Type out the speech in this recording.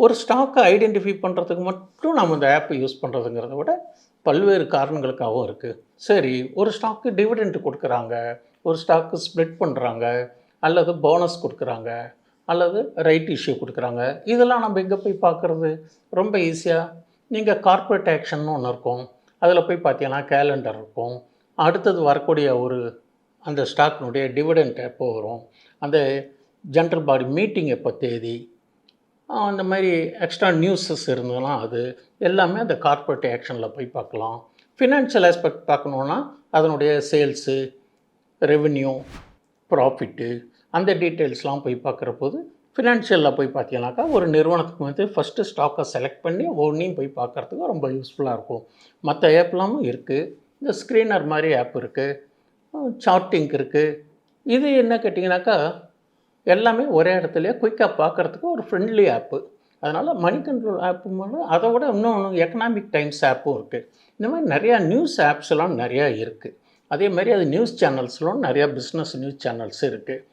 ஒரு ஸ்டாக்கை ஐடென்டிஃபை பண்ணுறதுக்கு மட்டும் நம்ம இந்த ஆப்பை யூஸ் பண்ணுறதுங்கிறத விட பல்வேறு காரணங்களுக்காகவும் இருக்குது. சரி, ஒரு ஸ்டாக்கு டிவிடெண்ட் கொடுக்குறாங்க, ஒரு ஸ்டாக்கு ஸ்ப்ளிட் பண்ணுறாங்க, அல்லது போனஸ் கொடுக்குறாங்க, அல்லது ரைட் இஷ்யூ கொடுக்குறாங்க. இதெல்லாம் நம்ம எங்கே போய் பார்க்குறது? ரொம்ப ஈஸியாக நீங்கள் கார்ப்பரேட் ஆக்ஷன்னு ஒன்று இருக்கும். அதில் போய் பார்த்தீங்கன்னா கேலண்டர் இருக்கும். அடுத்தது வரக்கூடிய அந்த ஸ்டாக்கினுடைய டிவிடெண்ட் எப்போ வரும், அந்த ஜென்ரல் பாடி மீட்டிங் எப்போ தேதி, அந்த மாதிரி எக்ஸ்ட்ரா நியூஸஸ் இருந்ததுன்னா அது எல்லாமே அந்த கார்ப்பரேட் ஆக்ஷனில் போய் பார்க்கலாம். ஃபினான்ஷியல் ஆஸ்பெக்ட் பார்க்கணுன்னா அதனுடைய சேல்ஸு, ரெவென்யூ, ப்ராஃபிட்டு, அந்த டீட்டெயில்ஸ்லாம் போய் பார்க்குற போது ஃபினான்ஷியலில் போய் பார்த்தீங்கன்னாக்கா ஒரு நிறுவனத்துக்கு வந்து ஃபஸ்ட்டு ஸ்டாக்கை செலக்ட் பண்ணி ஒவ்வொன்றையும் போய் பார்க்குறதுக்கு ரொம்ப யூஸ்ஃபுல்லாக இருக்கும். மற்ற ஆப்லாமும் இருக்குது. இந்த ஸ்க்ரீனர் மாதிரி ஆப் இருக்குது, சார்ட்டிங் இருக்குது. இது என்ன கேட்டிங்கனாக்கா எல்லாமே ஒரே இடத்துலையே குயிக்காக பார்க்குறதுக்கு ஒரு ஃப்ரெண்ட்லி ஆப்பு. அதனால் மணி கண்ட்ரோல் ஆப்பு மேலே அதை விட இன்னொன்று எக்கனாமிக் டைம்ஸ் ஆப்பும் இருக்குது. இந்த மாதிரி நிறையா நியூஸ் ஆப்ஸ்லாம் நிறையா இருக்குது. அதே மாதிரி அது நியூஸ் சேனல்ஸ்லாம் நிறையா பிஸ்னஸ் நியூஸ் சேனல்ஸ் இருக்குது.